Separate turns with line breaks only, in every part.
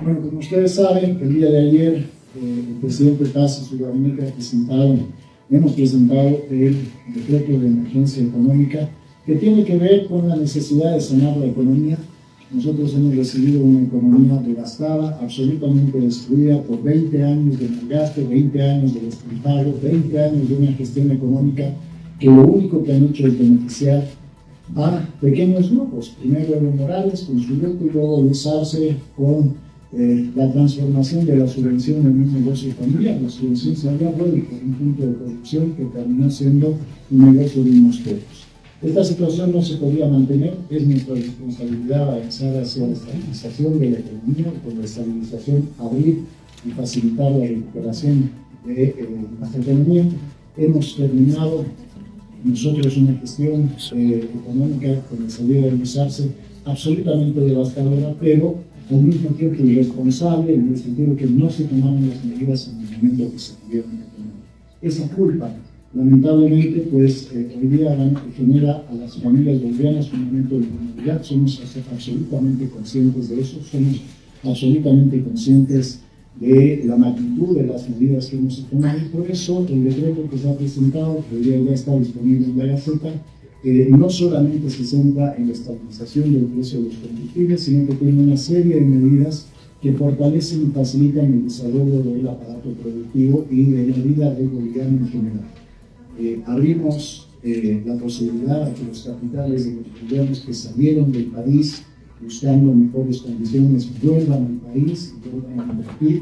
Bueno, como ustedes saben, el día de ayer el presidente Paz y su gabinete hemos presentado el decreto de emergencia económica que tiene que ver con la necesidad de sanar la economía. Nosotros hemos recibido una economía devastada, absolutamente destruida por 20 años de malgasto, 20 años de despilfarro, 20 años de una gestión económica que lo único que han hecho es beneficiar a pequeños grupos. Primero Evo Morales con su grupo y luego usarse con la transformación de la subvención en un negocio familiar. La subvención se había vuelto un punto de corrupción que terminó siendo un negocio de unos pocos. Esta situación no se podía mantener, es nuestra responsabilidad avanzar hacia la estabilización de la economía, con la estabilización abrir y facilitar la recuperación de nuestra economía. Hemos terminado nosotros una gestión económica con la salida de Luis absolutamente devastadora, pero al mismo tiempo irresponsable, en el sentido que no se tomaron las medidas en el momento que se tuvieron que tomar. Esa culpa, lamentablemente, pues hoy día genera a las familias bolivianas un momento de vulnerabilidad. Somos absolutamente conscientes de eso, somos absolutamente conscientes de la magnitud de las medidas que hemos tomado, y por eso el decreto que se ha presentado, que hoy día ya está disponible en la Gaceta, no solamente se centra en la estabilización del precio de los combustibles, sino que tiene una serie de medidas que fortalecen y facilitan el desarrollo del aparato productivo y de la vida del boliviano en general. Abrimos la posibilidad de que los capitales de los bolivianos que salieron del país buscando mejores condiciones vuelvan al país y vuelvan a invertir.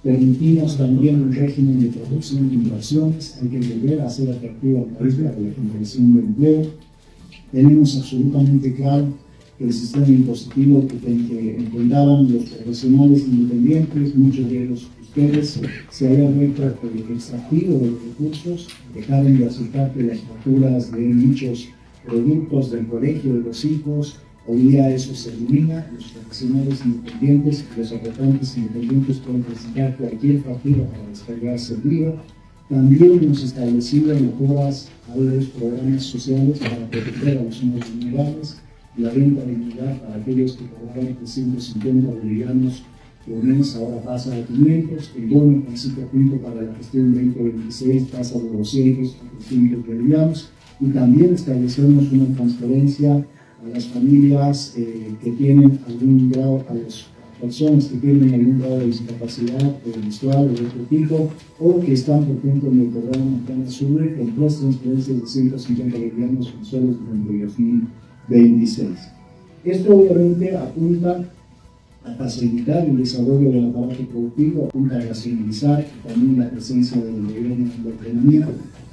Permitimos también un régimen de producción de inversiones, hay que volver a hacer atractivo al país para la generación de empleo. Tenemos absolutamente claro que el sistema impositivo que enfrentaban los profesionales independientes, muchos de ellos ustedes, se había vuelto extractivo de los recursos, dejaron de aceptar que las facturas de muchos productos del colegio de los hijos. Hoy día eso se elimina, los profesionales independientes, los ofertantes independientes pueden presentar cualquier factura para descargarse el IVA. También hemos establecido mejoras a los programas sociales para proteger a los zonas vulnerables, la renta de unidad para aquellos que cobraban 350 bolivianos por mes, ahora pasa a 500, el bono con ciclo punto para la gestión 2026 pasa de 200 a 300 bolivianos, y también establecemos una transferencia a las familias que tienen algún grado, a las personas que tienen algún grado de discapacidad visual o de otro tipo, o que están, por ejemplo, en el programa Plan Sube, con 3 transferencias de 150 bolivianos mensuales durante el 2026. Esto obviamente apunta a facilitar el desarrollo del aparato productivo, apunta a racionalizar también la presencia del gobierno en la economía.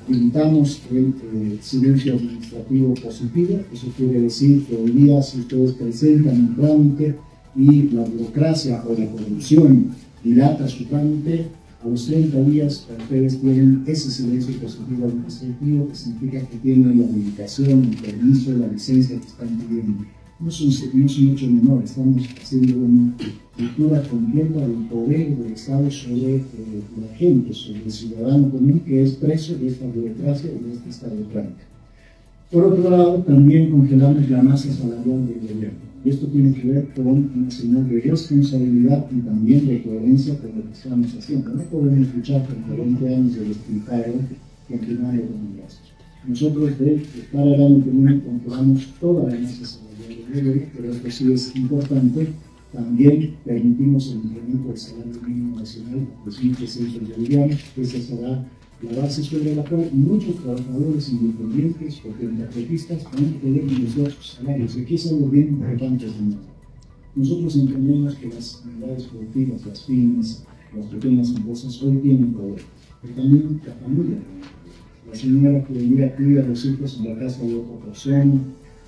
Limitamos el silencio administrativo positivo, eso quiere decir que hoy día si ustedes presentan un trámite y la burocracia o la corrupción dilata su trámite, a los 30 días ustedes tienen ese silencio positivo administrativo, que significa que tienen la habilitación, el permiso, la licencia que están pidiendo. No es un hecho menor, estamos haciendo una cultura completa del poder del Estado sobre la gente, sobre el ciudadano común que es preso de esta burocracia y de este estado trágico. Por otro lado, también congelamos la masa salarial del gobierno. Y esto tiene que ver con una señal de responsabilidad y también de coherencia con lo que estamos haciendo. No podemos luchar con 40 años de despilfarro continuando con el gasto. Nosotros para el año que viene congelamos toda la masa salarial, pero esto sí es importante. También permitimos el incremento del salario mínimo nacional a 2.300 bolivianos, que esa será la base sobre la cual muchos trabajadores independientes o contratistas van a poder negociar sus salarios. Aquí es algo bien importante. Nosotros entendemos que las unidades productivas, las pymes, las pequeñas empresas hoy tienen poder, pero también la familia. La señora que hoy día cuida a los hijos en la casa de otra persona,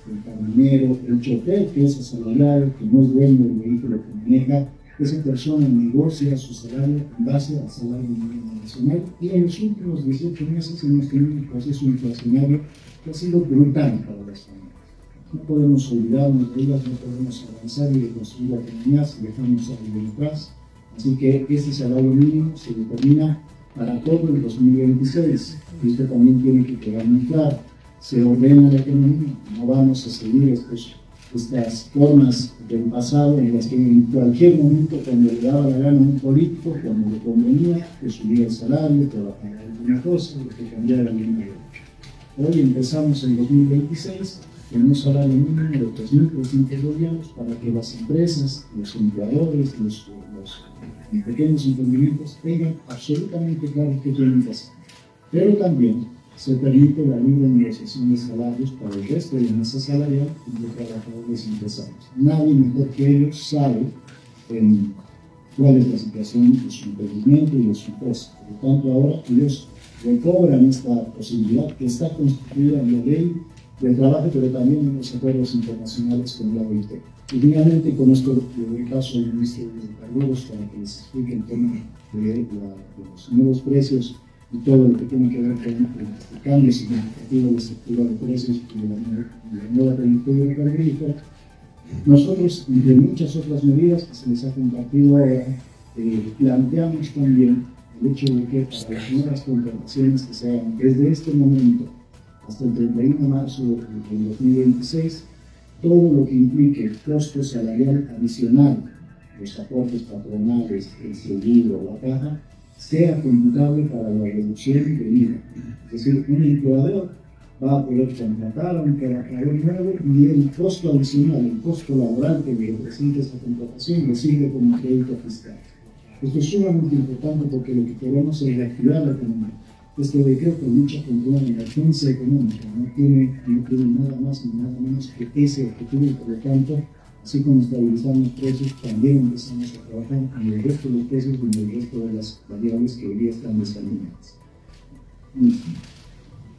el camionero, el chofer que es asalariado, que no es dueño del vehículo que maneja, esa persona negocia su salario en base al salario mínimo nacional, y en los últimos 18 meses hemos tenido un proceso inflacionario que ha sido brutal para las familias. No podemos olvidarnos de ellas, no podemos avanzar y reconstruir la economía si dejamos a vivir atrás. Así que ese salario mínimo se determina para todo el 2026, y esto también tiene que quedar muy claro. Se ordena la economía, no vamos a seguir estos estas formas del pasado en las que en cualquier momento, cuando le daba la gana a un político, cuando le convenía, que subía el salario, que bajaba alguna cosa, que cambiara alguna ley. Hoy empezamos en 2026 con un salario mínimo de 3.300 bolivianos para que las empresas, los empleadores, los pequeños emprendimientos tengan absolutamente claro qué tienen que hacer. Pero también se permite la libre negociación de salarios para el resto de la masa salarial de trabajadores y empresarios. Nadie mejor que ellos sabe cuál es la situación de su emprendimiento y de su empresa. Por lo tanto, ahora ellos recobran esta posibilidad que está constituida en la ley del trabajo, pero también en los acuerdos internacionales con la OIT. Y finalmente, con esto le doy caso al ministro de Carlos para que les explique el tema de los nuevos precios y todo lo que tiene que ver con el cambio significativo de la estructura de precios y de la nueva trayectoria agrícola. Nosotros, entre muchas otras medidas que se les ha compartido ahora, planteamos también el hecho de que para las nuevas contrataciones que se hagan desde este momento hasta el 31 de marzo del 2026, todo lo que implique costo salarial adicional, los aportes patronales, el seguro, la caja, sea computable para la reducción del IVA. Es decir, un empleador va a poder contratar a un trabajador nuevo y el costo adicional, el costo laboral que representa esta contratación, le sirve como crédito fiscal. Esto es sumamente importante porque lo que queremos es reactivar la economía. Este decreto lucha contra una emergencia económica, no tiene nada más ni nada menos que ese objetivo y por lo tanto, así como estabilizamos precios, también empezamos a trabajar en el resto de los precios y en el resto de las variables que hoy día están desalineadas.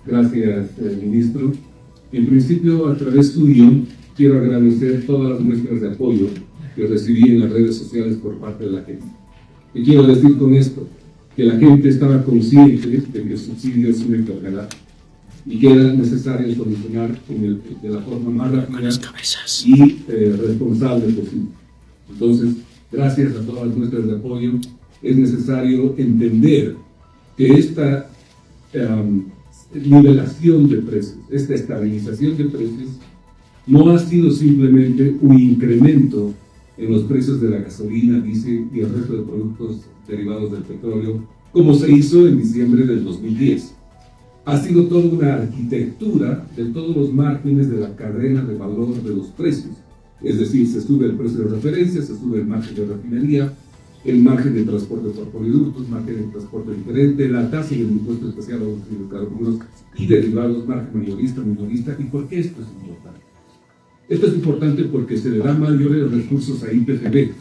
Gracias, ministro. En principio, a través suyo, quiero agradecer todas las muestras de apoyo que recibí en las redes sociales por parte de la gente. Y quiero decir con esto, que la gente estaba consciente de que el subsidio es una enfermedad y que era necesario solucionar de la forma más rápida y responsable posible. Entonces, gracias a todas las muestras de apoyo, es necesario entender que esta nivelación de precios, esta estabilización de precios, no ha sido simplemente un incremento en los precios de la gasolina, diésel y el resto de productos derivados del petróleo, como se hizo en diciembre del 2010. Ha sido toda una arquitectura de todos los márgenes de la cadena de valor de los precios. Es decir, se sube el precio de referencia, se sube el margen de refinería, el margen de transporte por poliductos, margen de transporte diferente, la tasa del impuesto especial a los hidrocarburos y derivados, margen mayorista, minorista. ¿Y por qué esto es importante? Esto es importante porque se le da mayores recursos a YPF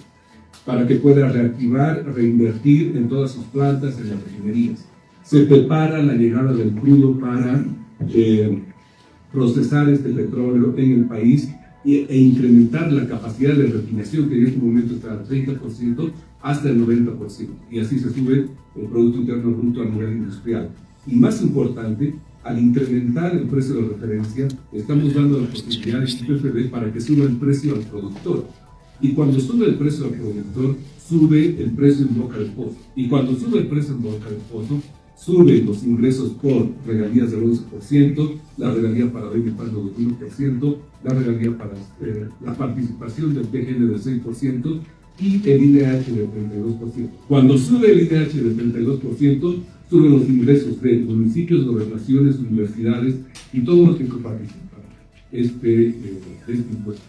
para que pueda reactivar, reinvertir en todas sus plantas, en las refinerías. Se prepara la llegada del crudo para procesar este petróleo en el país e incrementar la capacidad de refinación, que en este momento está al 30%, hasta el 90%. Y así se sube el Producto Interno Bruto a nivel industrial. Y más importante, al incrementar el precio de referencia, estamos dando la posibilidad de YPF para que suba el precio al productor. Y cuando sube el precio al productor, sube el precio en boca del pozo. Y cuando sube el precio en boca del pozo, suben los ingresos por regalías del 11%, la regalía para Baby Pando del 1%, la regalía para la participación del PGN del 6% y el IDH del 32%. Cuando sube el IDH del 32%, suben los ingresos de municipios, gobernaciones, universidades y todos los que participan de este impuesto.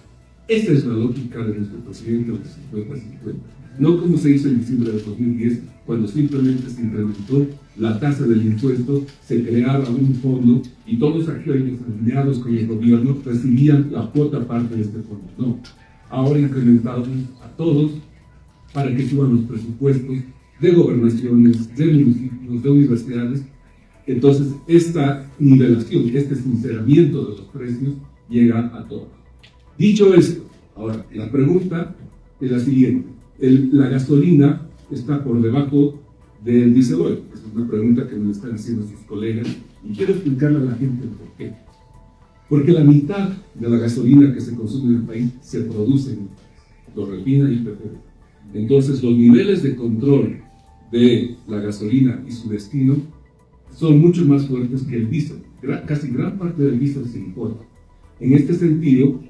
Esta es la lógica de nuestro presidente del 50-50. No como se hizo en diciembre del 2010, cuando simplemente se incrementó la tasa del impuesto, se creaba un fondo y todos aquellos alineados con el gobierno recibían la cuota parte de este fondo. No, ahora incrementamos a todos para que suban los presupuestos de gobernaciones, de municipios, de universidades. Entonces, esta nivelación, este sinceramiento de los precios llega a todos. Dicho esto, ahora, la pregunta es la siguiente. La gasolina está por debajo del diésel oil. Esa es una pregunta que nos están haciendo sus colegas y quiero explicarle a la gente el por qué. Porque la mitad de la gasolina que se consume en el país se produce en el país, lo refina y YPF. Entonces, los niveles de control de la gasolina y su destino son mucho más fuertes que el diésel. Casi gran parte del diésel se importa. En este sentido,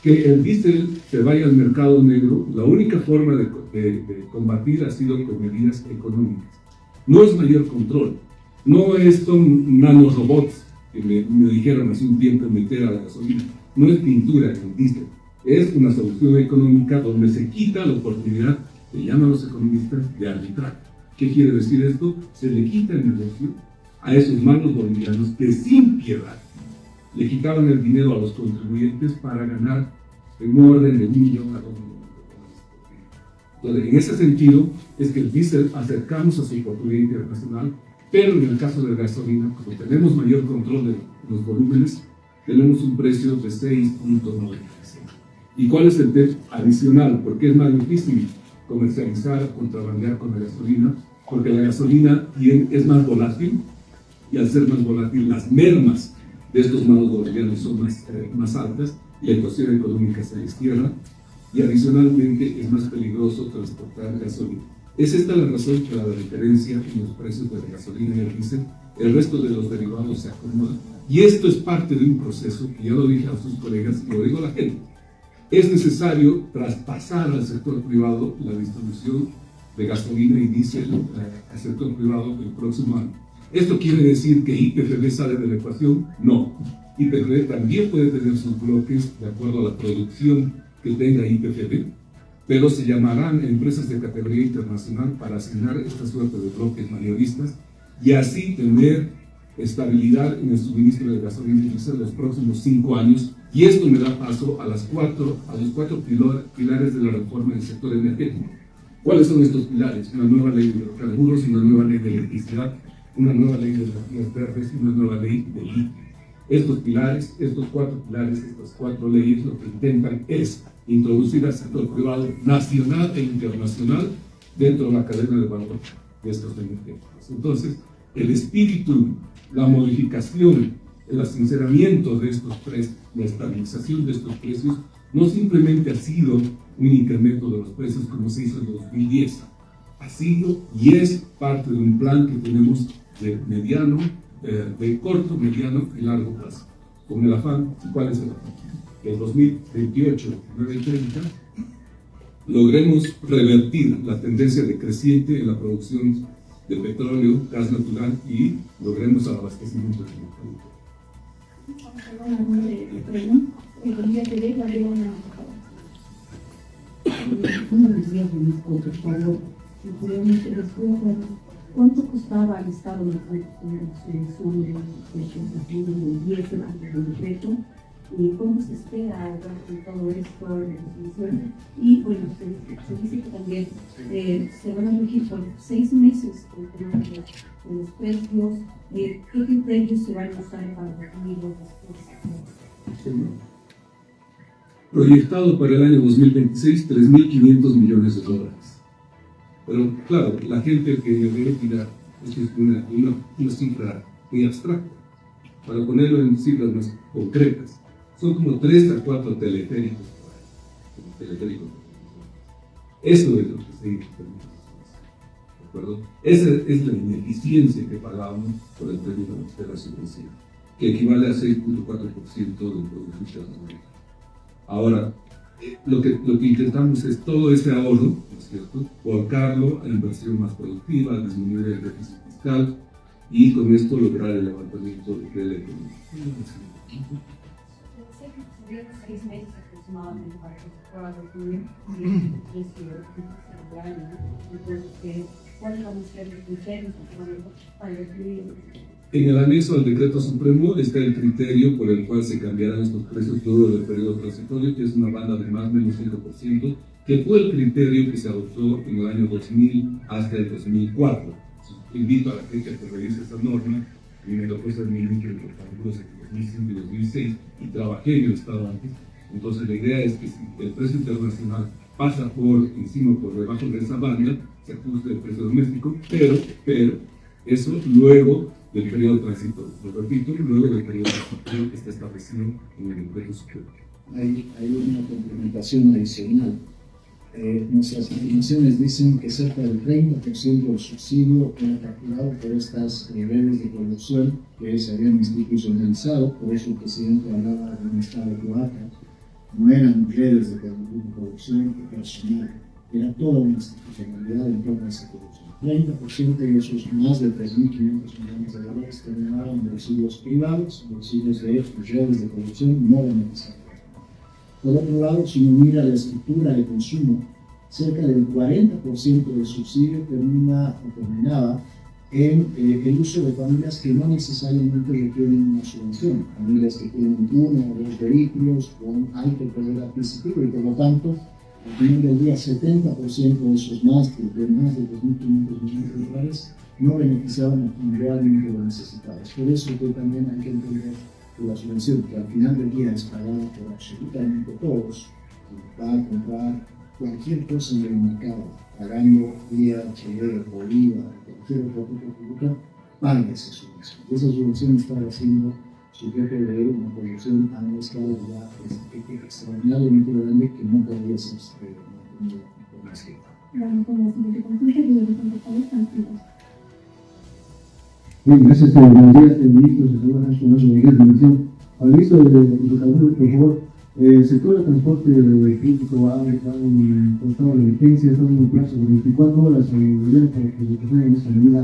que el diésel se vaya al mercado negro, la única forma de combatir ha sido con medidas económicas. No es mayor control, no son nanorobots que me dijeron hace un tiempo meter a la gasolina, no es pintura en el diésel, es una solución económica donde se quita la oportunidad, que llaman los economistas, de arbitrar. ¿Qué quiere decir esto? Se le quita el negocio a esos malos bolivianos que sin piedad le quitaban el dinero a los contribuyentes para ganar en orden de 1 millón a 2 millones de dólares. Entonces, en ese sentido, es que el diésel acercamos a su oportunidad internacional, pero en el caso de la gasolina, como tenemos mayor control de los volúmenes, tenemos un precio de 6.96. ¿Y cuál es el tema adicional? Porque es más difícil comercializar, contrabandear con la gasolina, porque la gasolina es más volátil, y al ser más volátil, las mermas de estos malos bolivianos son más altas, y la ecuación económica se destierra, y adicionalmente es más peligroso transportar gasolina. Es esta la razón que la diferencia en los precios de la gasolina y el diésel. El resto de los derivados se acomodan, y esto es parte de un proceso que ya lo dije a sus colegas y lo digo a la gente. Es necesario traspasar al sector privado la distribución de gasolina y diésel al sector privado el próximo año. ¿Esto quiere decir que YPFB sale de la ecuación? No. YPFB también puede tener sus bloques de acuerdo a la producción que tenga YPFB, pero se llamarán empresas de categoría internacional para asignar esta suerte de bloques mayoristas y así tener estabilidad en el suministro de gasolina y diésel los próximos 5 años. Y esto me da paso a los cuatro pilares de la reforma del sector energético. ¿Cuáles son estos pilares? Una nueva ley de hidrocarburos, una nueva ley de electricidad, una nueva ley de energías verdes y una nueva ley de litio. Estos pilares, estos 4 pilares, estas 4 leyes, lo que intentan es introducir al sector privado nacional e internacional dentro de la cadena de valor de estos energéticos. Entonces, el espíritu, la modificación, el sinceramiento de estos precios, la estabilización de estos precios, no simplemente ha sido un incremento de los precios como se hizo en 2010, ha sido y es parte de un plan que tenemos de mediano, de corto, mediano y largo plazo. Con el afán, ¿cuál es el afán? Que en 2028, 2030, logremos revertir la tendencia decreciente en la producción de petróleo, gas natural y logremos el abastecimiento del mercado.
¿Cuánto costaba al Estado la producción de diésel antes del decreto? ¿Y cómo se espera con todo esto en la definición? Y bueno, se dice que también se van a regir por 6 meses el tema de los precios. ¿Qué criterios se van a usar para definir los precios?
Proyectado para el año 2026, 3.500 millones de dólares. Pero claro, la gente que debe tirar es una cifra muy abstracta. Para ponerlo en cifras más concretas, son como 3 a 4 teleféricos. Eso es lo que se dice. ¿De acuerdo? Esa es la ineficiencia que pagamos por el término de la subvención, que equivale a 6.4% del Producto Interno Bruto. Ahora, lo que intentamos es todo ese ahorro, ¿no es cierto?, volcarlo a inversión más productiva, a disminuir el déficit fiscal y con esto lograr el levantamiento de la economía.
Sé que tuvieron 6 meses aproximadamente para que se pueda definir el precio del año. Entonces, ¿cuáles van a ser los criterios para definir?
En el anexo al decreto supremo está el criterio por el cual se cambiarán estos precios luego del periodo transitorio, que es una banda de más o menos 5%, que fue el criterio que se adoptó en el año 2000 hasta el 2004. Invito a la gente a que revise esa norma. Primero fue el ministro de hidrocarburos en 2005 y 2006 y trabajé en el Estado antes. Entonces la idea es que si el precio internacional pasa por encima o por debajo de esa banda, se ajuste el precio doméstico, pero eso luego del periodo transitorio. Lo repito, luego del periodo transitorio que está establecido en el decreto supremo.
Hay una complementación adicional. Nuestras estimaciones dicen que cerca del 30% del subsidio era calculado por estas redes de producción que se habían institucionalizado, por eso el presidente hablaba de un estado de cloaca. no eran redes de producción y personal, era toda una institucionalidad en torno a esa producción. 30% de esos más de 3.500 millones de dólares terminaban en bolsillos privados, bolsillos de redes de producción no beneficiadas. Por otro lado, si uno mira la estructura de consumo, cerca del 40% del subsidio terminaba en el uso de familias que no necesariamente requieren una subvención, familias que tienen 1 o 2 vehículos con alto poder adquisitivo y por lo tanto, al final del día, 70% de esos más de 2.500 millones de dólares no beneficiaban a quien realmente lo necesitaba. Por eso que también hay que entender que la subvención, que al final del día es pagada por absolutamente todos, va a comprar cualquier cosa en el mercado, pagando IHD, Bolívar, cualquier otro tipo de producto, paga esa subvención. Esa subvención está haciendo sujeto de una producción a una escala ya extraordinariamente grande que no podría ser mantenida por más tiempo.
Bien, gracias. Buenos días, ministro de Salud Nacional de la Comisión. Al ministro de Educación, por favor, el sector de transporte público ha encontrado la emergencia, está en un plazo de 24 horas al gobierno para que se proceda en esta medida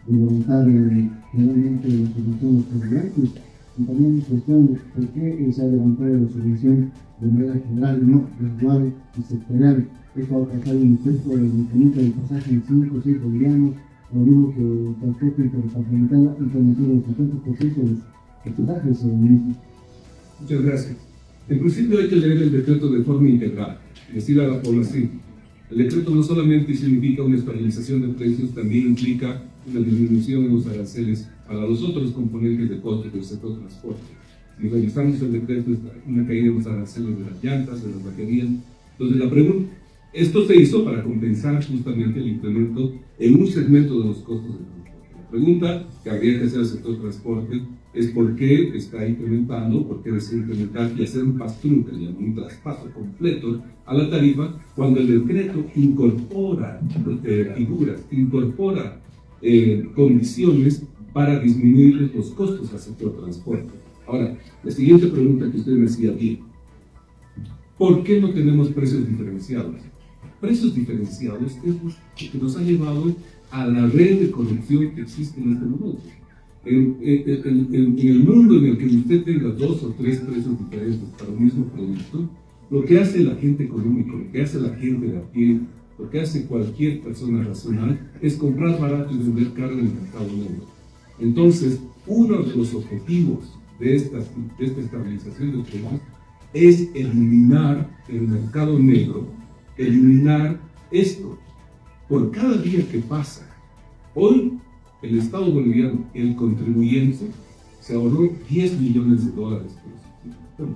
de voluntad realmente de la solución de los problemas. Y también cuestión de por qué se ha levantado la subvención de manera general, no gradual y sectorial. Esto va a causar un impuesto de incremento del pasaje en 5 o 6 bolivianos, lo mismo que el transporte interdepartamental ha incrementado el 50% de los pasajes.
Muchas gracias. En principio hay que leer el decreto de forma integral, decir a la población. El decreto no solamente significa una estabilización de precios, también implica una disminución en los aranceles para los otros componentes de costos del sector transporte. Si revisamos el decreto, está una caída en los aranceles de las llantas, de las baterías. Entonces la pregunta, esto se hizo para compensar justamente el incremento en un segmento de los costos del transporte. La pregunta que habría que hacer al sector transporte es por qué está incrementando, por qué desea incrementar y hacer un pass-through, que llama un traspaso completo a la tarifa, cuando el decreto incorpora figuras, incorpora condiciones para disminuir los costos al sector transporte. Ahora, la siguiente pregunta que usted me hacía bien, ¿por qué no tenemos precios diferenciados? Precios diferenciados es lo que nos ha llevado a la red de corrupción que existe en este momento. En el mundo en el que usted tenga 2 o 3 precios diferentes para un mismo producto, lo que hace el agente económico, lo que hace la gente de a pie, lo que hace cualquier persona racional es comprar barato y vender caro en el mercado negro. Entonces, uno de los objetivos de esta estabilización de precios es eliminar el mercado negro, eliminar esto. Por cada día que pasa, hoy el Estado boliviano, el contribuyente, se ahorró $10 millones por el subsidio.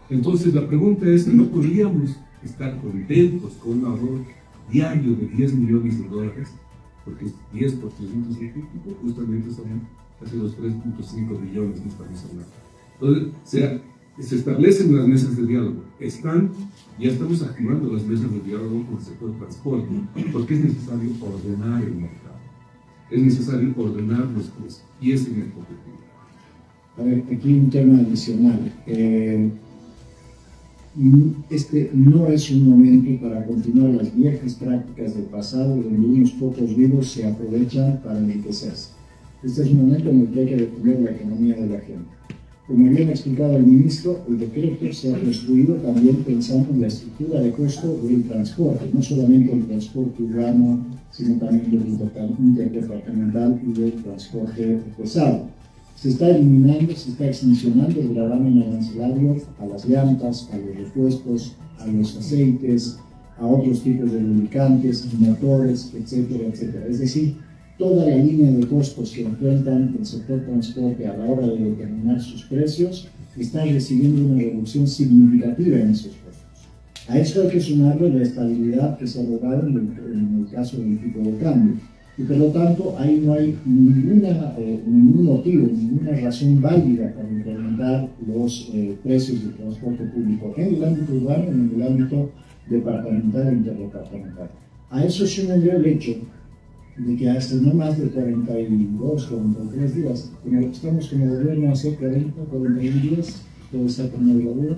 Entonces la pregunta es, ¿no podríamos estar contentos con un ahorro diario de $10 millones? Porque 10 por 350, justamente son casi los 3.5 billones que estamos hablando. Entonces, se establecen las mesas de diálogo. Ya estamos activando las mesas de diálogo con el sector de transporte, porque es necesario ordenar el mercado. Es necesario ordenar los precios, y ese es el objetivo.
A ver, aquí un tema adicional. Este no es un momento para continuar las viejas prácticas del pasado, donde unos pocos vivos se aprovechan para enriquecerse. Este es un momento en el que hay que defender la economía de la gente. Como bien ha explicado el ministro, el decreto se ha construido también pensando en la estructura de costo del transporte, no solamente el transporte urbano, sino también del interdepartamental y del transporte pesado. Se está eliminando, se está extensionando el gravamen arancelario a las llantas, a los repuestos, a los aceites, a otros tipos de lubricantes, motores, etcétera, etcétera. Es decir, toda la línea de costos que enfrentan el sector transporte a la hora de determinar sus precios está recibiendo una reducción significativa en esos costos. A esto hay que sumarle la estabilidad que se ha logrado en el caso del tipo de cambio. Y por lo tanto, ahí no hay ningún motivo, ninguna razón válida para incrementar los precios del transporte público en el ámbito urbano y en el ámbito departamental e interdepartamental. A eso sumando el hecho de que hasta no más de 42, 43 días, como estamos como gobierno hace 40, 41 días, todo está con la duda,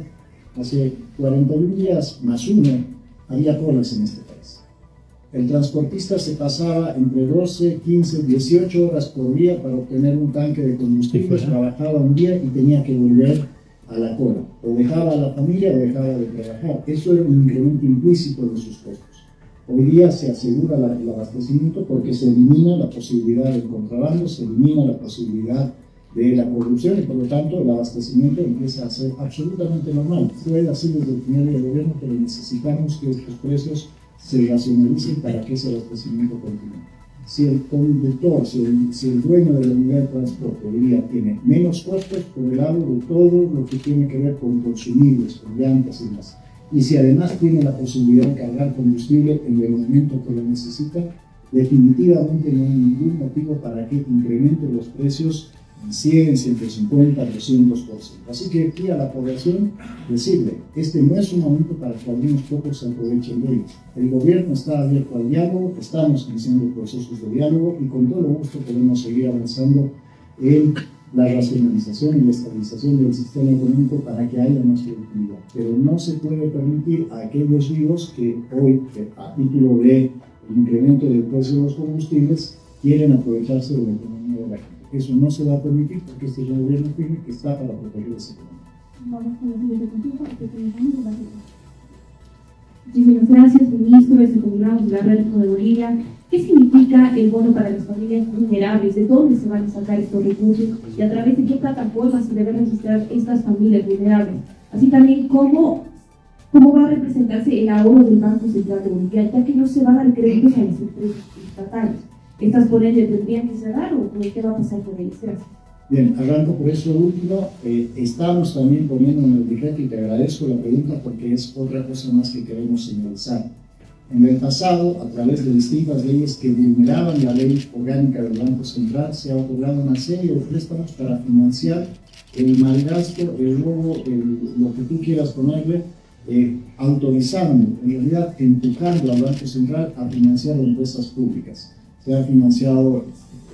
hace 41 días más uno, había colas en este país. El transportista se pasaba entre 12, 15, 18 horas por día para obtener un tanque de combustible, trabajaba un día y tenía que volver a la cola. O dejaba a la familia o dejaba de trabajar. Eso era un incremento implícito de sus costos. Hoy día se asegura el abastecimiento porque se elimina la posibilidad del contrabando, se elimina la posibilidad de la corrupción y por lo tanto el abastecimiento empieza a ser absolutamente normal. Fue así desde el primer día del gobierno, pero necesitamos que estos precios se racionalicen para que ese abastecimiento continúe. Si el conductor, si el dueño de la unidad de transporte hoy día tiene menos costos por el lado de todo lo que tiene que ver con consumibles, con llantas y más, y si además tiene la posibilidad de cargar combustible en el momento que lo necesita, definitivamente no hay ningún motivo para que incremente los precios en 100, 150, 200%. Así que aquí a la población decirle, este no es un momento para que algunos pocos se aprovechen de ello. El gobierno está abierto al diálogo, estamos iniciando procesos de diálogo y con todo gusto podemos seguir avanzando en la racionalización y la estabilización del sistema económico para que haya más productividad. Pero no se puede permitir a aquellos vivos que hoy, a título de incremento del precio de los combustibles, quieren aprovecharse de la economía de la gente. Eso no se va a permitir porque este es un gobierno firme que está para proteger esa economía.
Vamos con la siguiente consulta, que tenemos la Muchísimas gracias, ministro. Combinamos la red de Bolivia. ¿Qué significa el bono para las familias vulnerables? ¿De dónde se van a sacar estos recursos? ¿Y a través de qué plataformas se deben registrar estas familias vulnerables? Así también, ¿cómo va a representarse el ahorro del Banco Central de Bolivia, ya que no se van a dar créditos a las empresas estatales? ¿Estas por ende tendrían que cerrar o qué va a pasar con ellas? Gracias.
Bien, arranco por eso último. Estamos también poniendo en el decreto, y te agradezco la pregunta porque es otra cosa más que queremos señalizar. En el pasado, a través de distintas leyes que vulneraban la ley orgánica del Banco Central, se ha otorgado una serie de préstamos para financiar el malgasto, el robo, lo que tú quieras ponerle, autorizando, en realidad empujando al Banco Central a financiar empresas públicas. Se ha financiado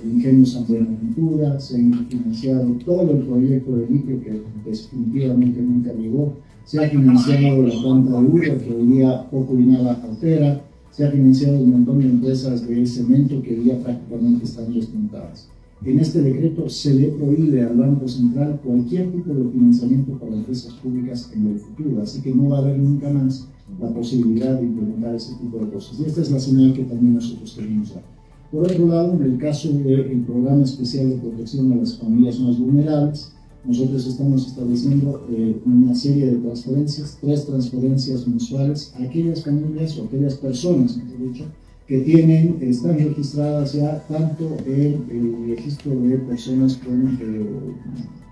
el Ingenio San Buenaventura, se ha financiado todo el proyecto de litio que definitivamente nunca llegó, se ha financiado la planta de uva que hoy día poco y nada altera, se ha financiado un montón de empresas de cemento que hoy día prácticamente están desmontadas. En este decreto se le prohíbe al Banco Central cualquier tipo de financiamiento para empresas públicas en el futuro, así que no va a haber nunca más la posibilidad de implementar ese tipo de cosas. Y esta es la señal que también nosotros queremos dar. Por otro lado, en el caso del Programa Especial de Protección a las Familias Más Vulnerables, nosotros estamos estableciendo una serie de transferencias, 3 transferencias mensuales a aquellas familias o aquellas personas, mejor dicho, que están registradas ya tanto en el registro de personas con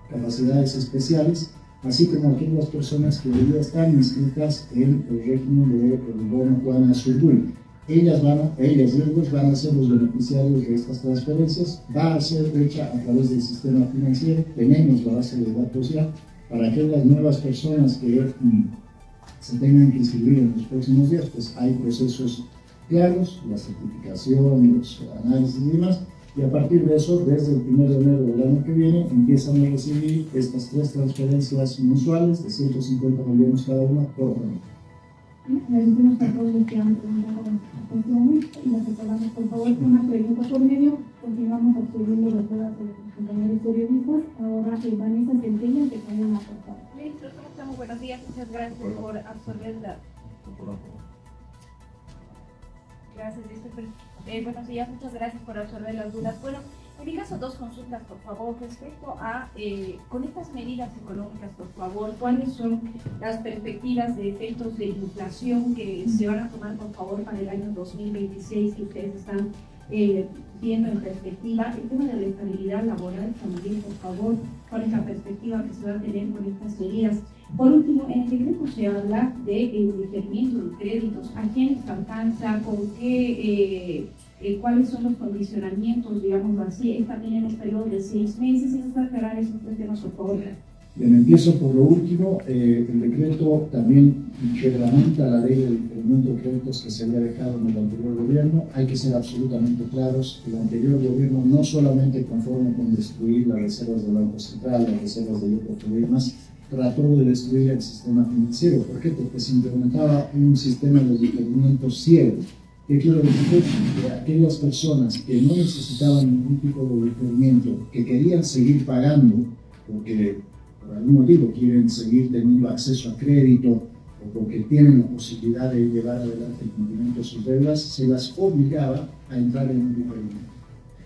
capacidades especiales, así como aquellas personas que hoy día están inscritas en el régimen del bono Juana Zurduy. Ellas y ellos van a ser los beneficiarios de estas transferencias. Va a ser hecha a través del sistema financiero. Tenemos la base de datos ya para aquellas nuevas personas que se tengan que inscribir en los próximos días. Pues hay procesos claros, la certificación, los análisis y demás. Y a partir de eso, desde el 1 de enero del año que viene, empiezan a recibir estas 3 transferencias mensuales de 150 millones cada una por familia.
Agradecemos a todos los que han preguntado a continuación y las recordamos, por favor, con una pregunta por medio. Continuamos absorbiendo las dudas de los compañeros periodistas. Ahora Vanessa Centella, que también ha aportado.
Ministro, ¿cómo estamos? Buenos días, muchas gracias por absorber la... Gracias, ministro. Buenos días, muchas gracias por absorber las dudas. Bueno, en mi caso, 2 consultas, por favor, respecto a, con estas medidas económicas, por favor, ¿cuáles son las perspectivas de efectos de inflación que se van a tomar, por favor, para el año 2026 que ustedes están viendo en perspectiva? El tema de la estabilidad laboral también, por favor, ¿cuál es la perspectiva que se va a tener con estas medidas? Por último, en el decreto se habla de diferimiento de créditos, a quiénes alcanza, con qué... cuáles son los condicionamientos, digamos así, es también en un periodo de 6 meses, y nos va a aclarar esos 3 temas, por favor.
Bien, empiezo por lo último. El decreto también reglamenta la ley de diferimiento de créditos que se había dejado en el anterior gobierno. Hay que ser absolutamente claros, el anterior gobierno no solamente conforme con destruir las reservas del Banco Central, las reservas de IPF y demás, trató de destruir el sistema financiero. ¿Por qué? Porque se implementaba un sistema de diferimiento ciego. ¿Qué quiero decir? Que aquellas personas que no necesitaban ningún tipo de diferimiento, que querían seguir pagando, porque por algún motivo quieren seguir teniendo acceso a crédito, o porque tienen la posibilidad de llevar adelante el cumplimiento de sus deudas, se las obligaba a entrar en un diferimiento.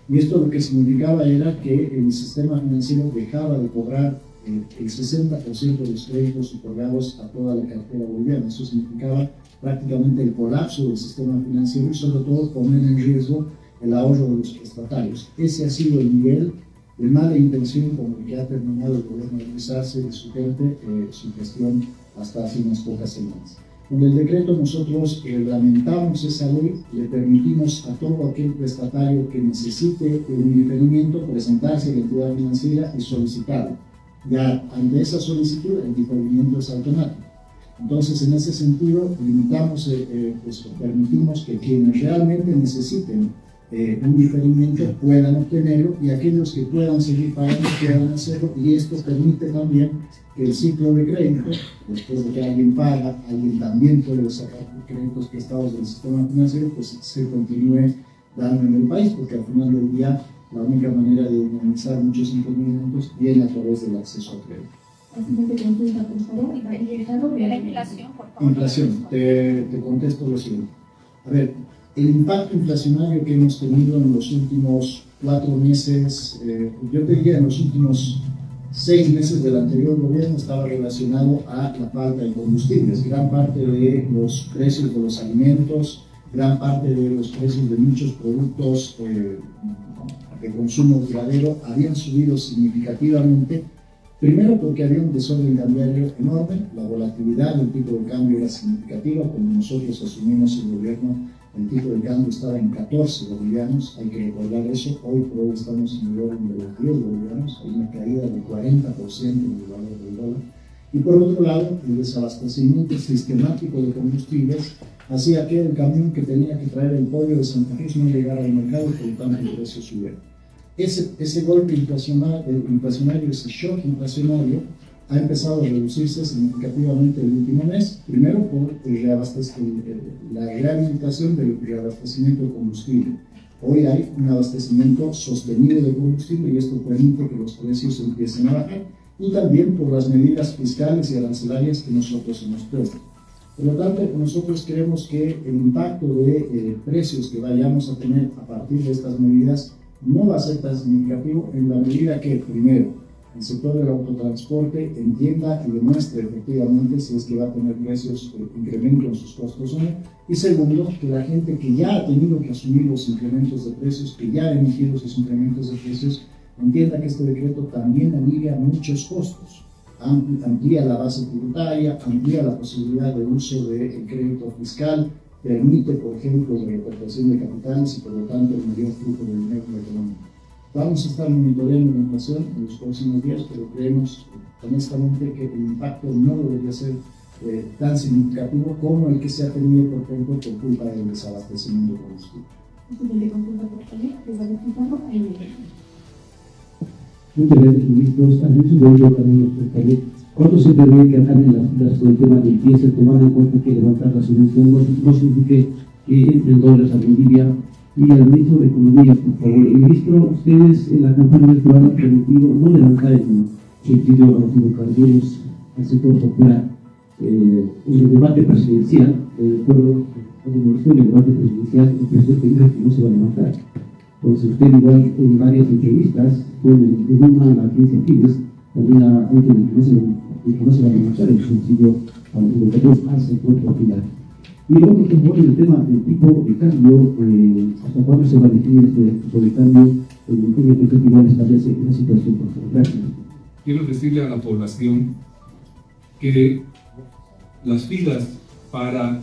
Y esto lo que significaba era que el sistema financiero dejaba de cobrar el 60% de los créditos otorgados a toda la cartera boliviana. Eso significaba prácticamente el colapso del sistema financiero y sobre todo poner en riesgo el ahorro de los prestatarios. Ese ha sido el nivel de mala intención con el que ha terminado el gobierno de Luis Arce y su gente su gestión hasta hace unas pocas semanas. Con el decreto nosotros reglamentamos esa ley, le permitimos a todo aquel prestatario que necesite un diferimiento presentarse a la entidad financiera y solicitarlo. Ya ante esa solicitud el diferimiento es automático. Entonces, en ese sentido, limitamos, permitimos que quienes realmente necesiten un diferimiento puedan obtenerlo y aquellos que puedan seguir pagando puedan hacerlo, y esto permite también que el ciclo de crédito, después de que alguien paga, alguien también puede sacar créditos prestados del sistema financiero, pues se continúe dando en el país, porque al final del día la única manera de minimizar muchos incumplimientos viene a través del acceso a crédito.
La siguiente consulta, por favor.
La inflación, por favor.
Inflación, te contesto lo siguiente. A ver, el impacto inflacionario que hemos tenido en los últimos 4 meses, yo te diría en los últimos 6 meses del anterior gobierno, estaba relacionado a la falta de combustibles. Gran parte de los precios de los alimentos, gran parte de los precios de muchos productos de consumo duradero habían subido significativamente. Primero porque había un desorden cambiario enorme, la volatilidad del tipo de cambio era significativa. Cuando nosotros asumimos el gobierno, el tipo de cambio estaba en 14 bolivianos, hay que recordar eso. Hoy por hoy estamos en el orden de los 10 bolivianos, hay una caída del 40% en el valor del dólar. Y por otro lado, el desabastecimiento sistemático de combustibles hacía que el camión que tenía que traer el pollo de Santa Cruz no llegara al mercado y por lo tanto el precio subiera. Ese golpe inflacionario, ese shock inflacionario, ha empezado a reducirse significativamente el último mes, primero por la rehabilitación del reabastecimiento de combustible. Hoy hay un abastecimiento sostenido de combustible y esto permite que los precios empiecen a bajar, y también por las medidas fiscales y arancelarias que nosotros hemos puesto. Por lo tanto, nosotros creemos que el impacto de precios que vayamos a tener a partir de estas medidas no va a ser tan significativo en la medida que, primero, el sector del autotransporte entienda y demuestre efectivamente si es que va a tener precios, incremento en sus costos o no, y segundo, que la gente que ya ha tenido que asumir los incrementos de precios, que ya ha emitido esos incrementos de precios, entienda que este decreto también alivia muchos costos, amplía la base tributaria, amplía la posibilidad de uso del crédito fiscal, permite, por ejemplo, la repatriación de capitales y por lo tanto el mayor flujo de dinero en la economía. Vamos a estar monitoreando la inflación en los próximos días, pero creemos honestamente que el impacto no debería ser tan significativo como el que se ha tenido, por ejemplo, por culpa del desabastecimiento de combustible.
Muchas gracias, ministros. Al inicio de hoy yo también nos preguntaré cuánto se prevé que acaben las con el tema de limpieza, tomando en cuenta que levantar la subvención no significa que entren dólares a Bolivia. Y al ministro de Economía, por favor. Ministro, ustedes en la campaña electoral han permitido no levantar el subsidio a los hidrocarburos al sector popular. En el debate presidencial, de acuerdo con el debate presidencial, el presidente dijo que no se va a levantar. Entonces, usted igual en varias entrevistas, en una a la agencia Fides, también ha dicho que no se va a levantar el subsidio a los hidrocarburos al sector popular. Y luego, por favor, en el tema del tipo de cambio, ¿hasta cuándo se va a definir este tipo de cambio? En qué igual establece esa situación, por favor. Gracias.
Quiero decirle a la población que las filas para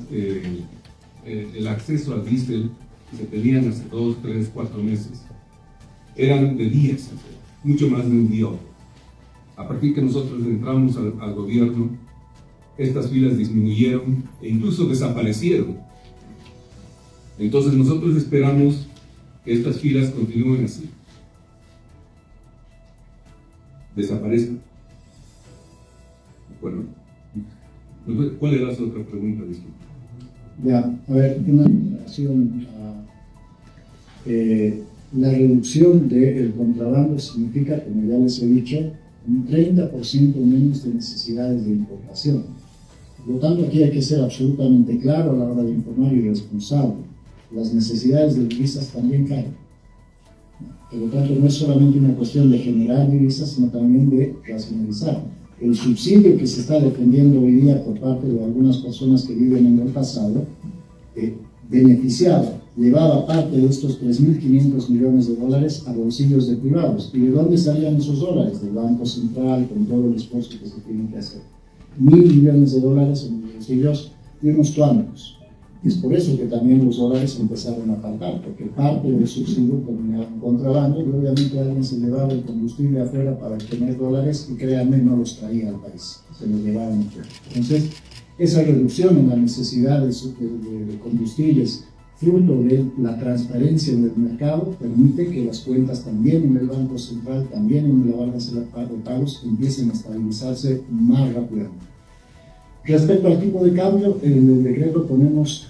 el acceso al diésel que se tenían hace 2, 3, 4 meses eran de días, mucho más de un día. A partir que nosotros entramos al gobierno, estas filas disminuyeron e incluso desaparecieron. Entonces nosotros esperamos que estas filas continúen así, desaparezcan. Bueno, ¿cuál era su otra pregunta? Disculpe.
Ya, a ver, una relación a la reducción del contrabando significa, como ya les he dicho, un 30% menos de necesidades de importación. Por lo tanto, aquí hay que ser absolutamente claro a la hora de informar y responsable. Las necesidades de divisas también caen. Por lo tanto, no es solamente una cuestión de generar divisas, sino también de racionalizar. El subsidio que se está defendiendo hoy día por parte de algunas personas que viven en el pasado, beneficiaba, llevaba parte de estos 3.500 millones de dólares a bolsillos de privados. ¿Y de dónde salían esos dólares? Del Banco Central, con todo el esfuerzo que se tiene que hacer. 1.000 millones de dólares en los bolsillos de unos tuanos. Es por eso que también los dólares empezaron a faltar, porque parte del subsidio terminaba en contrabando y obviamente alguien se llevaba el combustible afuera para obtener dólares y créanme, no los traía al país, se los llevaban afuera. Entonces, esa reducción en la necesidad de combustibles, fruto de la transparencia en el mercado, permite que las cuentas también en el Banco Central, también en la balanza de pagos, empiecen a estabilizarse más rápidamente. Respecto al tipo de cambio, en el decreto ponemos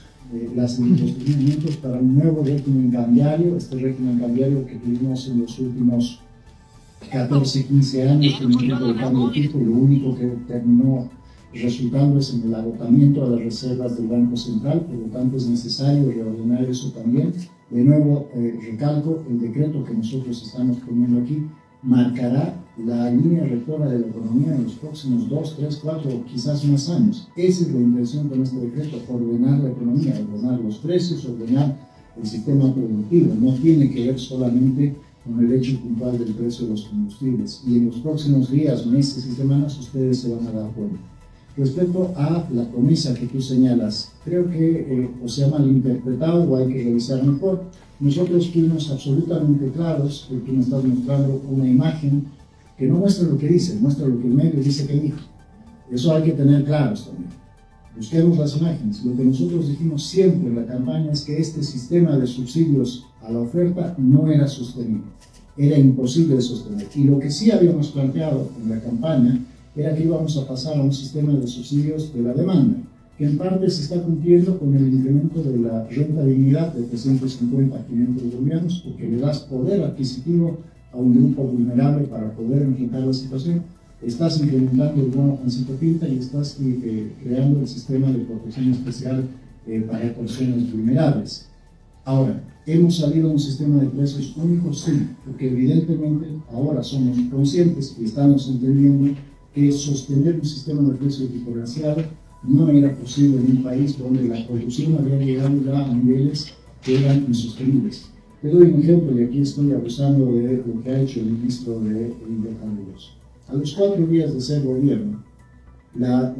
los lineamientos para un nuevo régimen cambiario. Este régimen cambiario que tuvimos en los últimos 14, 15 años, con un tipo de cambio fijo, lo único que terminó resultando es en el agotamiento de las reservas del Banco Central, por lo tanto es necesario reordenar eso también. De nuevo, recalco, el decreto que nosotros estamos poniendo aquí marcará la línea rectora de la economía en los próximos 2, 3, 4 o quizás más años. Esa es la intención con este decreto, ordenar la economía, ordenar los precios, ordenar el sistema productivo. No tiene que ver solamente con el hecho puntual del precio de los combustibles. Y en los próximos días, meses y semanas ustedes se van a dar cuenta. Respecto a la promesa que tú señalas, creo que o se ha malinterpretado o hay que revisar mejor. Nosotros fuimos absolutamente claros, tú me estás mostrando una imagen que no muestra lo que dice, muestra lo que el medio dice que dijo. Eso hay que tener claros también. Busquemos las imágenes. Lo que nosotros dijimos siempre en la campaña es que este sistema de subsidios a la oferta no era sostenible, era imposible de sostener. Y lo que sí habíamos planteado en la campaña era que íbamos a pasar a un sistema de subsidios de la demanda, que en parte se está cumpliendo con el incremento de la renta dignidad de 350 a 500 bolivianos, porque le das poder adquisitivo a un grupo vulnerable para poder enfrentar la situación. Estás incrementando el bono Juancito Pinta y estás creando el sistema de protección especial para personas vulnerables. Ahora, ¿hemos salido a un sistema de precios únicos? Sí, porque evidentemente ahora somos conscientes y estamos entendiendo que sostener un sistema de precios diferenciado no era posible en un país donde la producción había llegado ya a niveles que eran insostenibles. Te doy un ejemplo, y aquí estoy abusando de lo que ha hecho el ministro de Hidrocarburos. A los 4 días de ser gobierno, la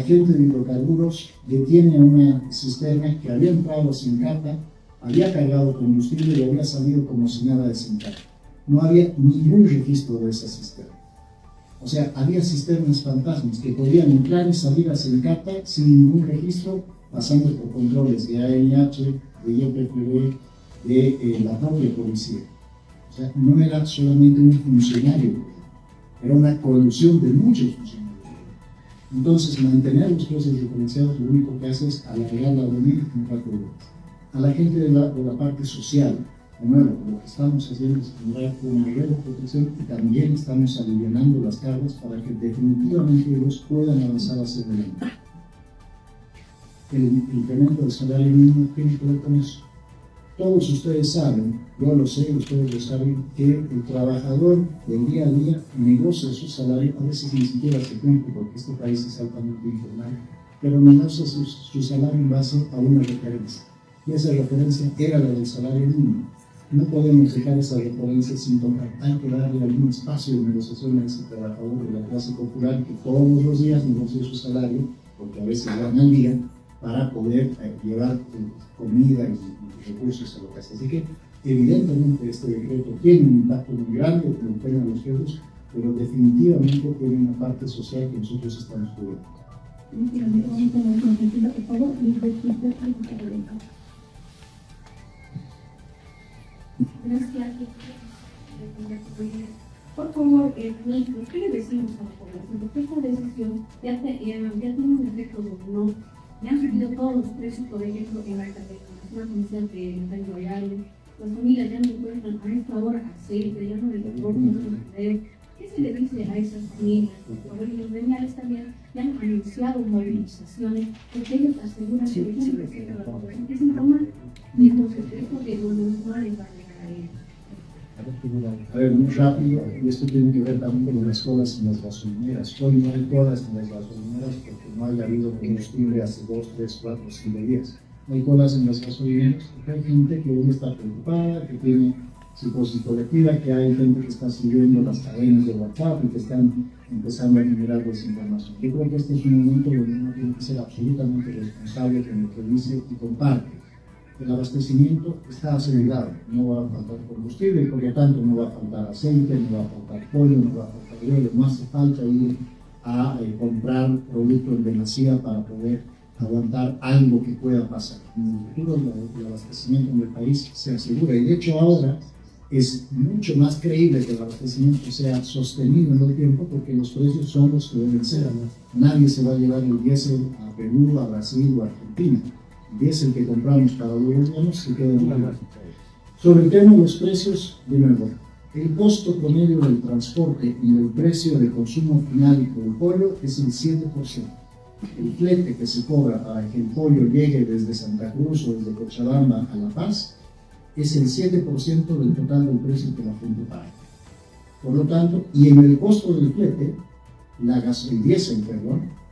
gente de Hidrocarburos detiene una cisterna que había entrado a Sincata, había cargado combustible y había salido como si nada de Sincata. No había ningún registro de esa cisterna. O sea, había cisternas fantasmas que podían entrar y salir a Sincata sin ningún registro, pasando por controles de ANH, de YPFB, de la propia policía. O sea, no era solamente un funcionario, era una colusión de muchos funcionarios. Entonces, mantener los precios diferenciados lo único que hace es alargar la avenida en 4 días. A la gente de la parte social, de nuevo, lo que estamos haciendo es generar una red de protección y también estamos aliviando las cargas para que definitivamente ellos puedan avanzar hacia adelante. El incremento del salario mínimo tiene que ver con eso. Todos ustedes saben, yo lo sé, ustedes lo saben, que el trabajador del día a día negocia su salario, a veces ni siquiera se cumple porque este país es altamente informal, pero negocia su salario en base a una referencia. Y esa referencia era la del salario mínimo. No podemos dejar esa referencia sin tocar. Hay que darle algún espacio de negociación a ese trabajador de la clase popular que todos los días negocia su salario, porque a veces van al día, para poder llevar comida y recursos a la casa. Así que, evidentemente, este decreto tiene un impacto muy grande en el tema de los precios, pero definitivamente tiene una parte social que nosotros estamos cubriendo.
Gracias.
Por favor, ministro, ¿qué le decimos a la población? Porque esta decisión ya tiene un efecto dominó. Ya han subido todos los precios, por ejemplo, en la zona comercial de Montaña Royal. Las familias ya no encuentran a esta hora aceite, ya no encuentran poder. ¿Qué se le dice a esas familias? Por favor, y los gremiales también ya han anunciado movilizaciones, porque ellos aseguran que es un tema de consecuencia de lo normal en la
A ver, muy rápido, y esto tiene que ver también con las colas en las gasolineras. Hoy no hay colas en las gasolineras porque no haya habido combustible hace 2, 3, 4, 5 días. No hay colas en las gasolineras porque hay gente que hoy está preocupada, que tiene psicosis colectiva, que hay gente que está siguiendo las cadenas de WhatsApp y que están empezando a generar desinformación. Yo creo que este es un momento donde uno tiene que ser absolutamente responsable con lo que dice y comparte. El abastecimiento está asegurado, no va a faltar combustible y por lo tanto no va a faltar aceite, no va a faltar pollo, no va a faltar huevo, no hace falta ir a comprar productos en demasía para poder aguantar algo que pueda pasar. En el futuro el abastecimiento en el país se asegura y de hecho ahora es mucho más creíble que el abastecimiento sea sostenido en el tiempo porque los precios son los que deben ser. Nadie se va a llevar el diésel a Perú, a Brasil o a Argentina. El diésel que compramos cada 2 bolivianos se queda en la. Sobre el tema de los precios, de nuevo, el costo promedio del transporte y el precio de consumo final del pollo es el 7%. El flete que se cobra para que el pollo llegue desde Santa Cruz o desde Cochabamba a La Paz es el 7% del total del precio que la gente paga. Por lo tanto, y en el costo del flete, el diésel,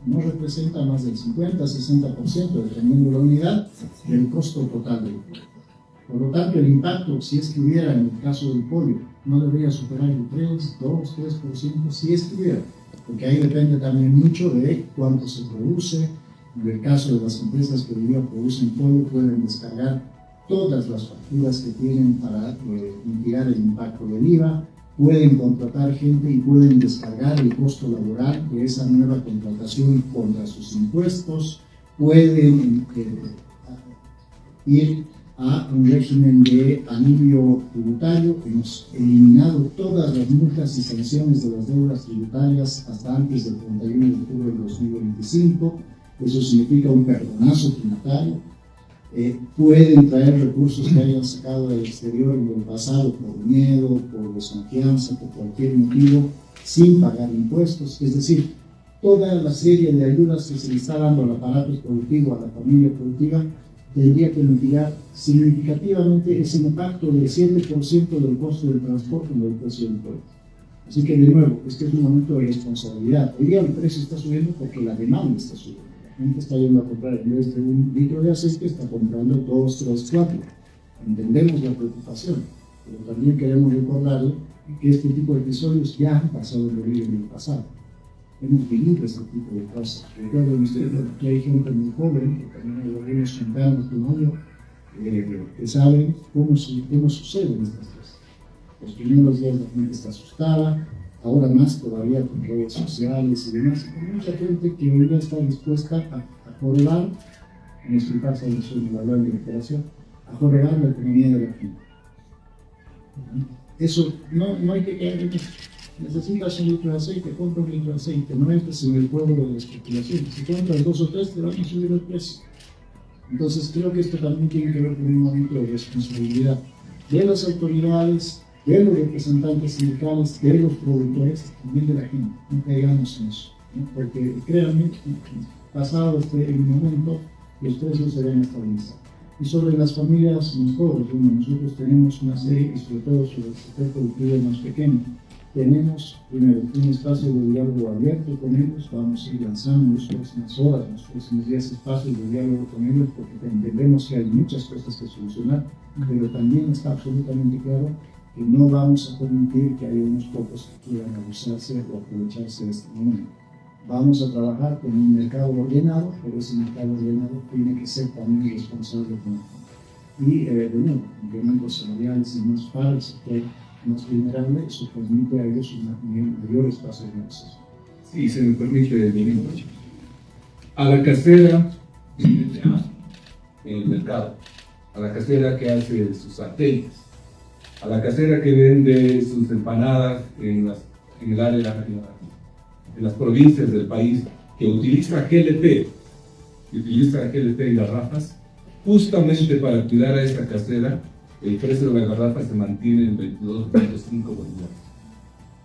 no representa más del 50-60%, dependiendo de la unidad, del costo total del flete. Por lo tanto, el impacto, si es que hubiera en el caso del pollo, no debería superar el 3%, si es que hubiera, porque ahí depende también mucho de cuánto se produce. En el caso de las empresas que hoy día producen pollo, pueden descargar todas las facturas que tienen para mitigar el impacto del IVA, pueden contratar gente y pueden descargar el costo laboral de esa nueva contratación contra sus impuestos, pueden ir a un régimen de alivio tributario. Hemos eliminado todas las multas y sanciones de las deudas tributarias hasta antes del 31 de octubre del 2025. Eso significa un perdonazo tributario. Pueden traer recursos que hayan sacado del exterior en el pasado por miedo, por desconfianza, por cualquier motivo, sin pagar impuestos. Es decir, toda la serie de ayudas que se le está dando al aparato productivo, a la familia productiva, tendría que mitigar significativamente ese impacto del 7% del costo del transporte en el precio del pollo. Así que, de nuevo, este es un momento de responsabilidad. Hoy día el precio está subiendo porque la demanda está subiendo. La gente está yendo a comprar, en vez de 1 litro de aceite, está comprando 2, 3, 4. Entendemos la preocupación, pero también queremos recordarle que este tipo de episodios ya han pasado en Bolivia en el pasado. Hemos vivido este tipo de cosas. Recuerden ustedes que hay gente muy joven, que también hay algunos centenares como yo, que saben cómo suceden estas cosas. Los primeros días la gente está asustada, ahora más todavía con redes sociales y demás, y con mucha gente que hoy día está dispuesta a jorobar, en este caso yo soy de la Gran Recuperación, a jorobar la economía de la gente. Eso no hay que caer en eso. Necesitas 1 litro de aceite, compra 1 litro de aceite, no entres en el juego de la especulación. Si compras 2 o 3, te van a subir el precio. Entonces creo que esto también tiene que ver con un momento de responsabilidad de las autoridades, de los representantes sindicales, de los productores, también de la gente. No caigamos en eso, ¿no? Porque créanme, pasado el momento, los precios se van a estabilizar. Y sobre las familias más pobres, nosotros tenemos una serie, y sobre todo sobre el sector productivo más pequeño, tenemos primero un espacio de diálogo abierto con ellos. Vamos a ir lanzando en las próximas horas, en los próximos días, espacios de diálogo con ellos, porque entendemos que hay muchas cosas que solucionar, pero también está absolutamente claro que no vamos a permitir que haya unos pocos que quieran abusarse o aprovecharse de este momento. Vamos a trabajar con un mercado ordenado, pero ese mercado ordenado tiene que ser también responsable con el fondo. Y de nuevo, incrementos salariales y más para el sector más vulnerable, eso permite a ellos un mayor espacio de negociación.
Sí, se me permite, ministro. A la casera en el mercado, a la casera que hace sus satélites, a la casera que vende sus empanadas en el área, en las provincias del país, que utiliza GLP y garrafas, justamente para cuidar a esta casera, el precio de la garrafa se mantiene en 22.5 bolivianos.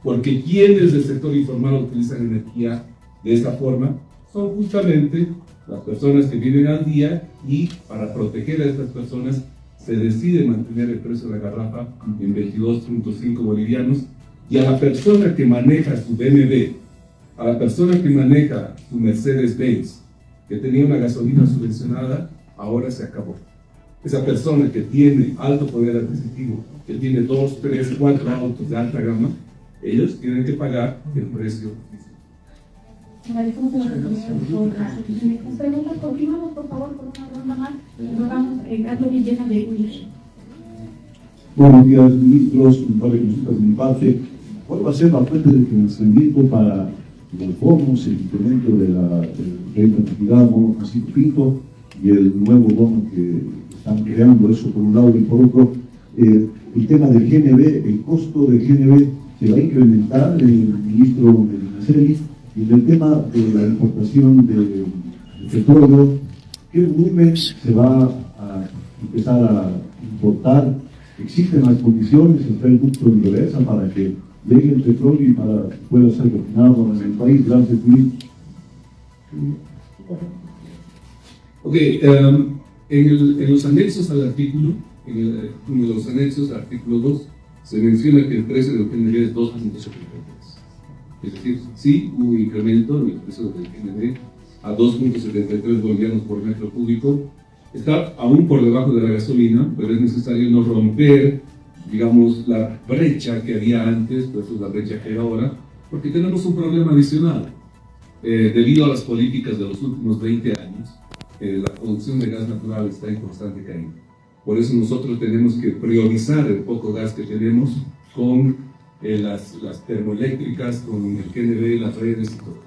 Porque quienes del sector informal utilizan energía de esa forma son justamente las personas que viven al día, y para proteger a estas personas se decide mantener el precio de la garrafa en 22.5 bolivianos, y a la persona que maneja su BMW, a la persona que maneja su Mercedes-Benz, que tenía una gasolina subvencionada, ahora se acabó. Esa persona que tiene alto poder adquisitivo, que tiene 2, 3, 4 autos de alta gama, ellos tienen que pagar el precio.
Agradecemos a la autoridad por las preguntas. Continuamos, por favor, con una ronda más. Rogamos Carlos Villena de UNIR.
Buenos días, ministros. Un par de consultas de mi parte. ¿Cuál va a ser la fuente de financiamiento para los bonos, el incremento de la renta de actividad, bono Francisco Pinto y el nuevo bono que están creando? Eso por un lado, y por otro, el tema del GNB, el costo del GNB se va a incrementar, el ministro Medinaceli, y en el tema de la importación de petróleo, ¿qué volumen se va a empezar a importar? ¿Existen las condiciones, está el ducto en reversa para que llegue el petróleo y para que pueda ser refinado en el país? Gracias, ministro.
Ok, en los anexos al artículo, en los anexos al artículo 2, se menciona que el precio del GNB es 2.73. Es decir, sí hubo un incremento en el precio del GNB a 2.73 bolivianos por metro cúbico. Está aún por debajo de la gasolina, pero es necesario no romper, digamos, la brecha que había antes versus la brecha que hay ahora, porque tenemos un problema adicional. Debido a las políticas de los últimos 20 años, la producción de gas natural está en constante caída. Por eso nosotros tenemos que priorizar el poco gas que tenemos con las termoeléctricas, con el GNB, las redes y todo.